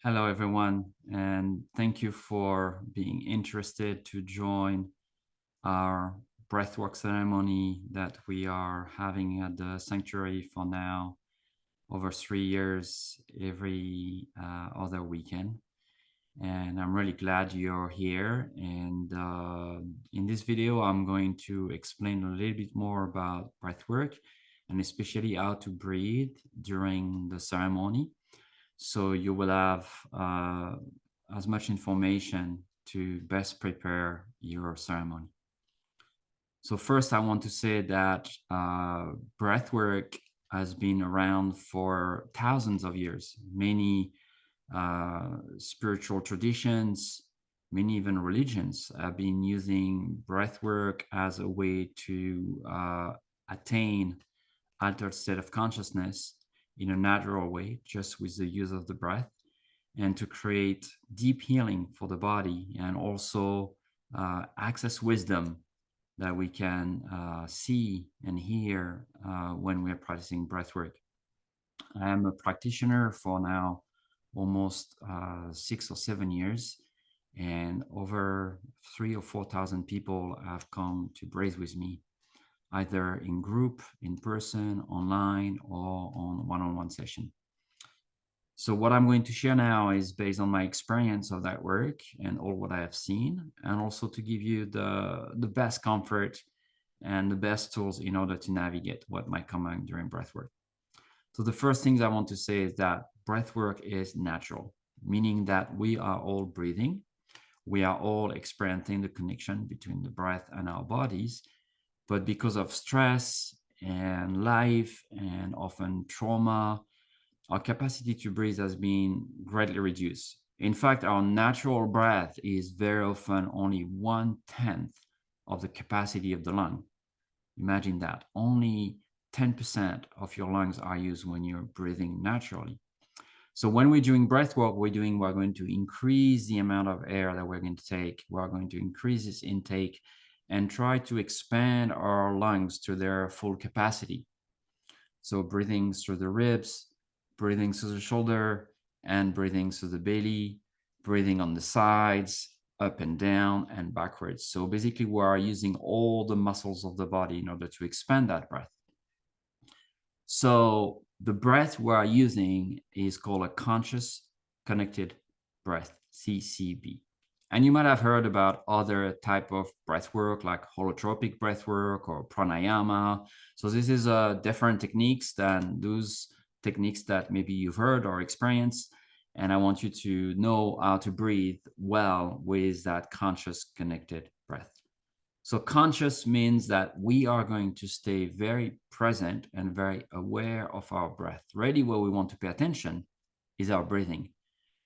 Hello, everyone, and thank you for being interested to join our breathwork ceremony that we are having at the sanctuary for now over 3 years every other weekend. And I'm really glad you're here. And in this video, I'm going to explain a little bit more about breathwork and especially how to breathe during the ceremony, so you will have as much information to best prepare your ceremony. So first, I want to say that breathwork has been around for thousands of years. Many spiritual traditions, many even religions have been using breathwork as a way to attain altered state of consciousness in a natural way, just with the use of the breath, and to create deep healing for the body and also access wisdom that we can see and hear when we're practicing breath work. I am a practitioner for now almost 6 or 7 years, and over 3 or 4 thousand people have come to breathe with me, either in group, in person, online, or on one-on-one session. So what I'm going to share now is based on my experience of that work and all what I have seen, and also to give you the best comfort and the best tools in order to navigate what might come on during breathwork. So the first things I want to say is that breathwork is natural, meaning that we are all breathing. We are all experiencing the connection between the breath and our bodies, but because of stress and life and often trauma, our capacity to breathe has been greatly reduced. In fact, our natural breath is very often only 1/10 of the capacity of the lung. Imagine that. Only 10% of your lungs are used when you're breathing naturally. So when we're doing breath work, we're going to increase the amount of air that we're going to take. We're going to increase this intake and try to expand our lungs to their full capacity. So breathing through the ribs, breathing through the shoulder, and breathing through the belly, breathing on the sides, up and down, and backwards. So basically, we are using all the muscles of the body in order to expand that breath. So the breath we are using is called a conscious connected breath, CCB. And you might have heard about other type of breath work like holotropic breath work or pranayama. So this is different techniques than those techniques that maybe you've heard or experienced. And I want you to know how to breathe well with that conscious connected breath. So conscious means that we are going to stay very present and very aware of our breath. Really, where we want to pay attention is our breathing.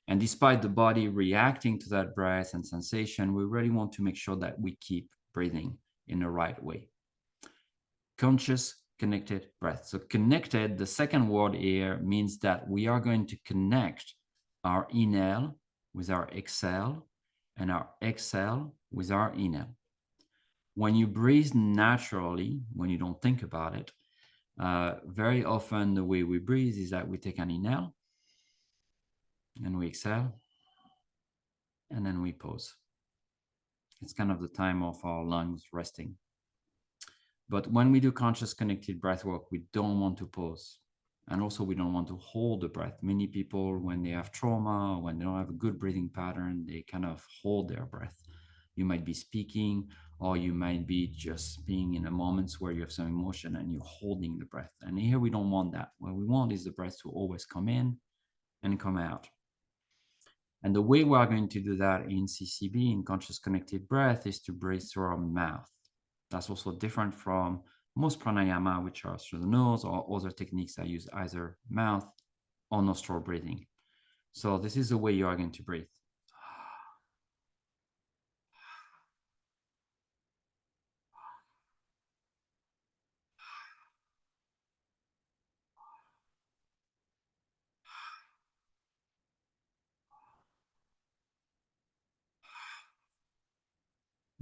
And despite the body reacting to that breath and sensation, we really want to make sure that we keep breathing in the right way. Conscious, connected breath. So connected, the second word here means that we are going to connect our inhale with our exhale and our exhale with our inhale. When you breathe naturally, when you don't think about it, very often the way we breathe is that we take an inhale and we exhale, and then we pause. It's kind of the time of our lungs resting. But when we do conscious connected breath work, we don't want to pause. And also we don't want to hold the breath. Many people, when they have trauma, when they don't have a good breathing pattern, they kind of hold their breath. You might be speaking, or you might be just being in a moments where you have some emotion and you're holding the breath. And here we don't want that. What we want is the breath to always come in and come out. And the way we are going to do that in CCB, in conscious connected breath, is to breathe through our mouth. That's also different from most pranayama, which are through the nose, or other techniques that use either mouth or nostril breathing. So this is the way you are going to breathe.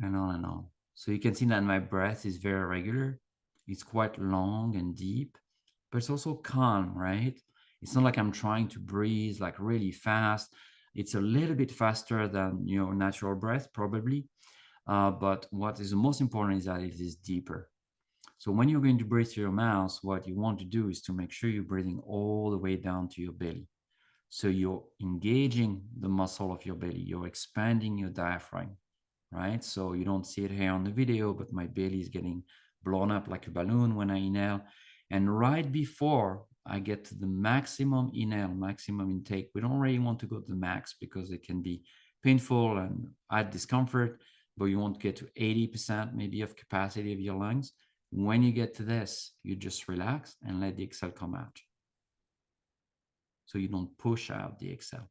And on and on. So you can see that my breath is very regular. It's quite long and deep, but it's also calm, right? It's not like I'm trying to breathe like really fast. It's a little bit faster than your natural breath, probably. But what is the most important is that it is deeper. So when you're going to breathe through your mouth, what you want to do is to make sure you're breathing all the way down to your belly. So you're engaging the muscle of your belly, you're expanding your diaphragm, right? So you don't see it here on the video, but my belly is getting blown up like a balloon when I inhale. And right before I get to the maximum inhale, maximum intake, we don't really want to go to the max because it can be painful and add discomfort, but you want to get to 80% maybe of capacity of your lungs. When you get to this, you just relax and let the exhale come out. So you don't push out the exhale.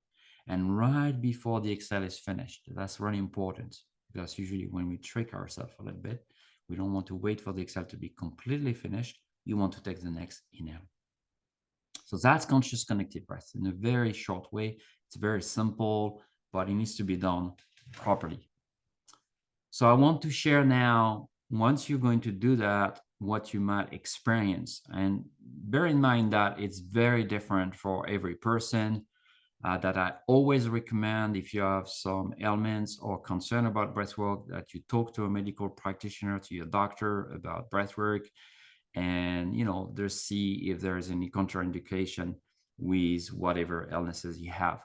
And right before the exhale is finished, that's really important because usually when we trick ourselves a little bit, we don't want to wait for the exhale to be completely finished. You want to take the next inhale. So that's conscious connected breath in a very short way. It's very simple, but it needs to be done properly. So I want to share now, once you're going to do that, what you might experience. And bear in mind that it's very different for every person. That I always recommend if you have some ailments or concern about breathwork, that you talk to a medical practitioner, to your doctor about breathwork, and just see if there's any contraindication with whatever illnesses you have.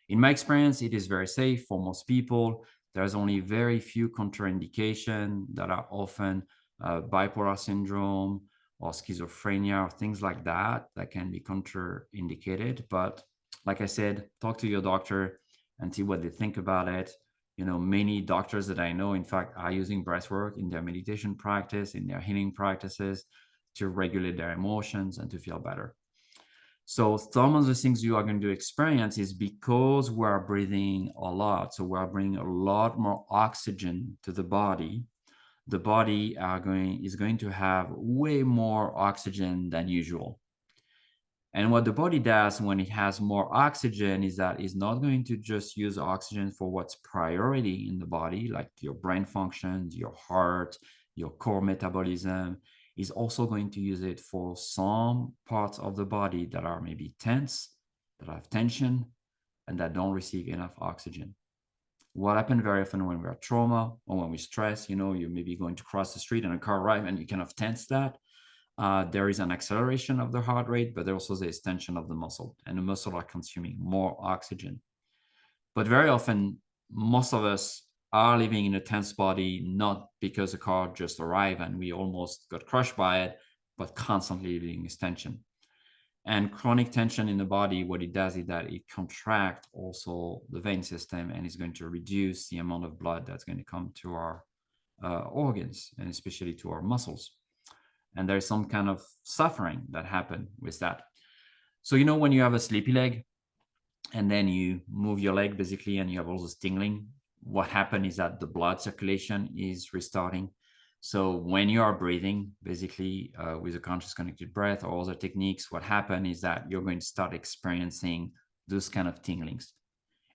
In my experience, it is very safe for most people. There's only very few contraindication that are often bipolar syndrome or schizophrenia or things like that that can be contraindicated. But like I said, talk to your doctor and see what they think about it. Many doctors that I know, in fact, are using breathwork in their meditation practice, in their healing practices, to regulate their emotions and to feel better. So some of the things you are going to experience is because we are breathing a lot. So we are bringing a lot more oxygen to the body. The body is going to have way more oxygen than usual. And what the body does when it has more oxygen is that it's not going to just use oxygen for what's priority in the body, like your brain functions, your heart, your core metabolism. Is also going to use it for some parts of the body that are maybe tense, that have tension, and that don't receive enough oxygen. What happens very often when we're trauma or when we stress, you may be going to cross the street and a car arrives and you kind of tense that. There is an acceleration of the heart rate, but there also is tension of the muscle, and the muscle are consuming more oxygen. But very often, most of us are living in a tense body, not because the car just arrived and we almost got crushed by it, but constantly living in tension. And chronic tension in the body, what it does is that it contracts also the vein system and is going to reduce the amount of blood that's going to come to our organs and especially to our muscles. And there's some kind of suffering that happen with that. So when you have a sleepy leg and then you move your leg basically and you have all this tingling, what happens is that the blood circulation is restarting. So when you are breathing basically with a conscious connected breath or other techniques, what happens is that you're going to start experiencing those kind of tinglings.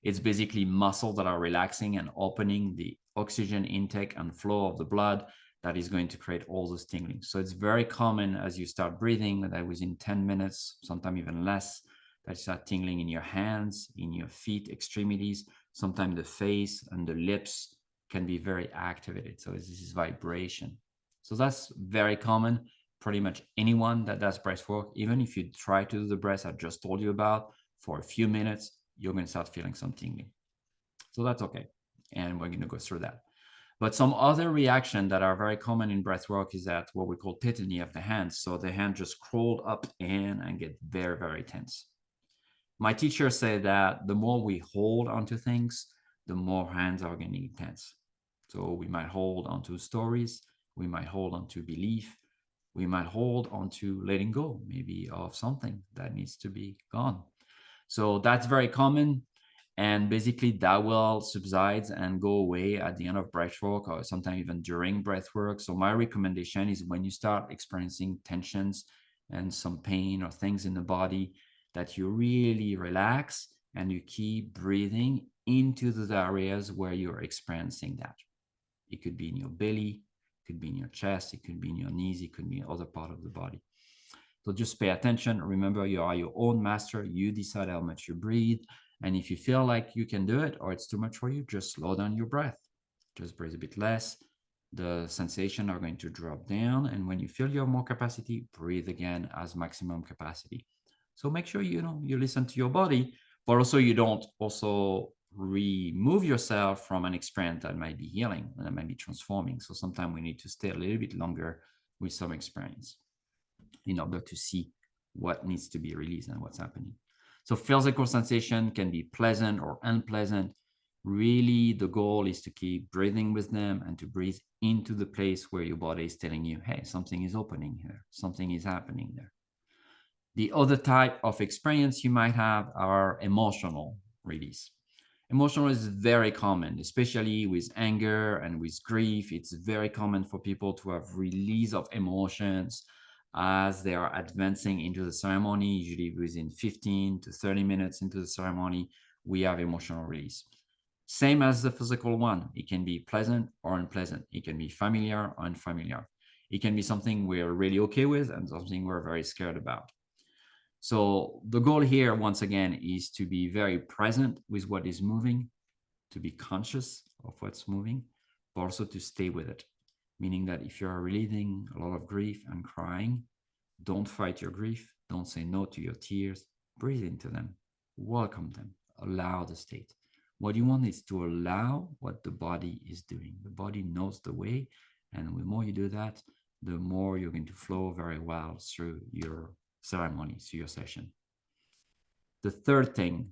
It's basically muscles that are relaxing and opening the oxygen intake and flow of the blood that is going to create all those tingling. So it's very common as you start breathing that within 10 minutes, sometimes even less, that you start tingling in your hands, in your feet, extremities. Sometimes the face and the lips can be very activated. So this is vibration. So that's very common. Pretty much anyone that does breath work, even if you try to do the breath I just told you about for a few minutes, you're going to start feeling some tingling. So that's okay. And we're going to go through that. But some other reactions that are very common in breath work is that what we call tetany of the hands. So the hand just crawled up in and get very, very tense. My teacher said that the more we hold onto things, the more hands are getting tense. So we might hold onto stories, we might hold onto belief, we might hold onto letting go, maybe of something that needs to be gone. So that's very common. And basically that will subside and go away at the end of breath work or sometimes even during breath work. So my recommendation is when you start experiencing tensions and some pain or things in the body, that you really relax and you keep breathing into those areas where you're experiencing that. It could be in your belly, it could be in your chest, it could be in your knees, it could be in other part of the body. So just pay attention. Remember, you are your own master. You decide how much you breathe. And if you feel like you can do it or it's too much for you, just slow down your breath. Just breathe a bit less. The sensation are going to drop down. And when you feel you have more capacity, breathe again as maximum capacity. So make sure you listen to your body, but also you don't also remove yourself from an experience that might be healing and that might be transforming. So sometimes we need to stay a little bit longer with some experience in order to see what needs to be released and what's happening. So physical sensation can be pleasant or unpleasant. Really, the goal is to keep breathing with them and to breathe into the place where your body is telling you, hey, something is opening here, something is happening there. The other type of experience you might have are emotional release. Emotional is very common, especially with anger and with grief. It's very common for people to have release of emotions as they are advancing into the ceremony. Usually within 15 to 30 minutes into the ceremony, we have emotional release. Same as the physical one. It can be pleasant or unpleasant. It can be familiar or unfamiliar. It can be something we're really okay with and something we're very scared about. So the goal here, once again, is to be very present with what is moving, to be conscious of what's moving, but also to stay with it. Meaning that if you are relieving a lot of grief and crying, don't fight your grief. Don't say no to your tears. Breathe into them. Welcome them. Allow the state. What you want is to allow what the body is doing. The body knows the way. And the more you do that, the more you're going to flow very well through your ceremony, through your session. The third thing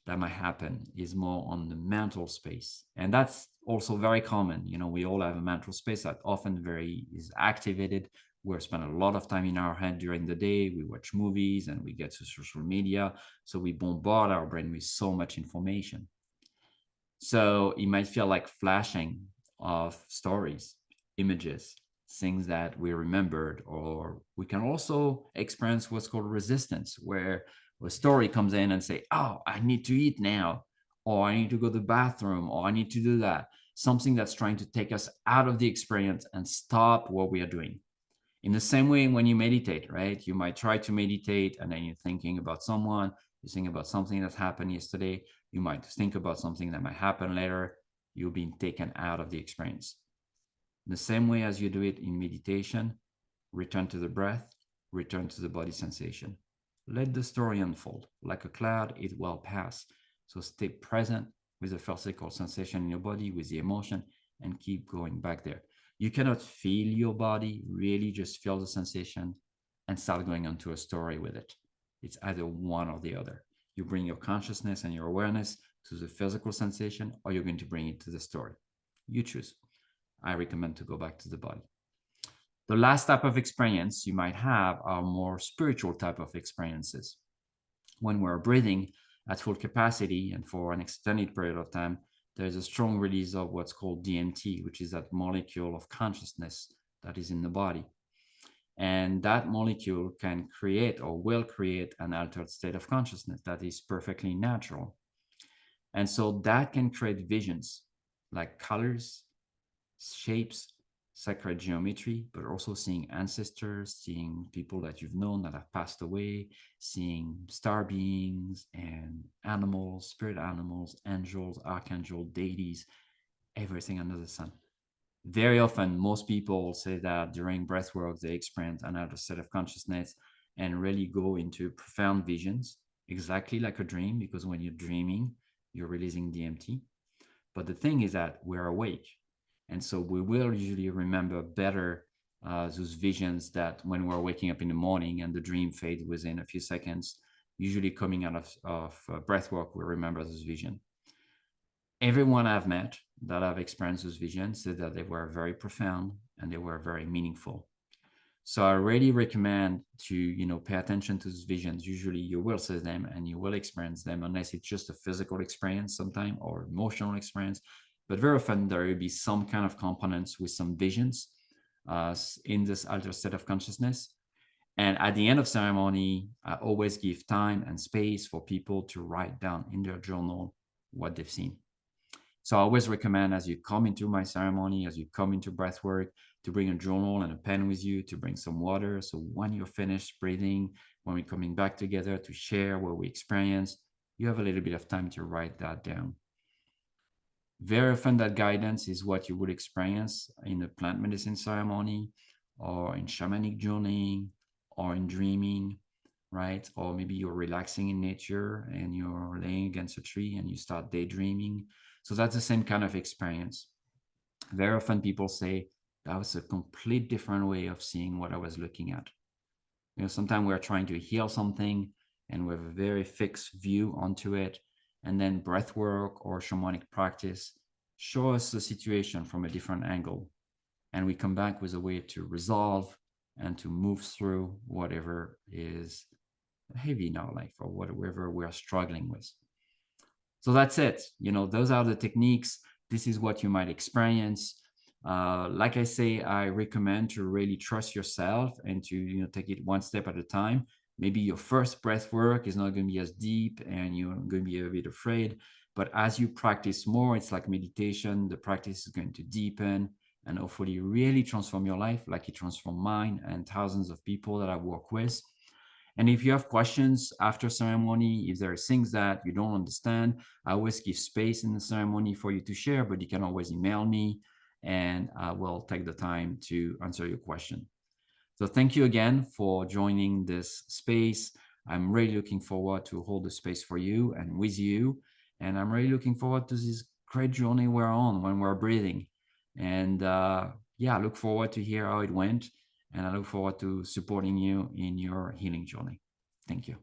that might happen is more on the mental space. And that's also very common. We all have a mental space that often is activated. We spend a lot of time in our head during the day. We watch movies and we get to social media. So we bombard our brain with so much information. So it might feel like flashing of stories, images, things that we remembered, or we can also experience what's called resistance, where a story comes in and say, oh, I need to eat now, or I need to go to the bathroom, or I need to do that. Something that's trying to take us out of the experience and stop what we are doing. In the same way, when you meditate, right? You might try to meditate and then you're thinking about someone, you think about something that happened yesterday, you might think about something that might happen later, you're being taken out of the experience. In the same way as you do it in meditation, return to the breath, return to the body sensation. Let the story unfold. Like a cloud, it will pass. So stay present with the physical sensation in your body, with the emotion, and keep going back there. You cannot feel your body, really just feel the sensation and start going onto a story with it. It's either one or the other. You bring your consciousness and your awareness to the physical sensation, or you're going to bring it to the story. You choose. I recommend to go back to the body. The last type of experience you might have are more spiritual type of experiences. When we're breathing at full capacity and for an extended period of time, there's a strong release of what's called DMT, which is that molecule of consciousness that is in the body. And that molecule can create or will create an altered state of consciousness that is perfectly natural. And so that can create visions like colors, shapes, sacred geometry, but also seeing ancestors, seeing people that you've known that have passed away, seeing star beings and animals, spirit animals, angels, archangel, deities, everything under the sun. Very often, most people say that during breathwork, they experience another set of consciousness and really go into profound visions, exactly like a dream, because when you're dreaming, you're releasing DMT. But the thing is that we're awake. And so we will usually remember better those visions that when we're waking up in the morning and the dream fades within a few seconds, usually coming out of breathwork, we remember those visions. Everyone I've met that I've experienced those visions said that they were very profound and they were very meaningful. So I really recommend to, pay attention to those visions. Usually you will see them and you will experience them unless it's just a physical experience sometime or emotional experience. But very often there will be some kind of components with some visions in this altered state of consciousness. And at the end of ceremony, I always give time and space for people to write down in their journal what they've seen. So I always recommend as you come into my ceremony, as you come into breathwork, to bring a journal and a pen with you, to bring some water. So when you're finished breathing, when we're coming back together to share what we experience, you have a little bit of time to write that down. Very often that guidance is what you would experience in a plant medicine ceremony or in shamanic journaling or in dreaming, right? Or maybe you're relaxing in nature and you're laying against a tree and you start daydreaming. So that's the same kind of experience. Very often people say that was a complete different way of seeing what I was looking at. Sometimes we're trying to heal something and we have a very fixed view onto it. And then breath work or shamanic practice show us the situation from a different angle. And we come back with a way to resolve and to move through whatever is heavy in our life or whatever we are struggling with. So that's it. Those are the techniques. This is what you might experience. Like I say, I recommend to really trust yourself and to take it one step at a time. Maybe your first breath work is not going to be as deep and you're going to be a bit afraid. But as you practice more, it's like meditation. The practice is going to deepen and hopefully really transform your life like it transformed mine and thousands of people that I work with. And if you have questions after ceremony, if there are things that you don't understand, I always give space in the ceremony for you to share, but you can always email me and I will take the time to answer your question. So thank you again for joining this space. I'm really looking forward to hold the space for you and with you. And I'm really looking forward to this great journey we're on when we're breathing. And yeah, I look forward to hear how it went. And I look forward to supporting you in your healing journey. Thank you.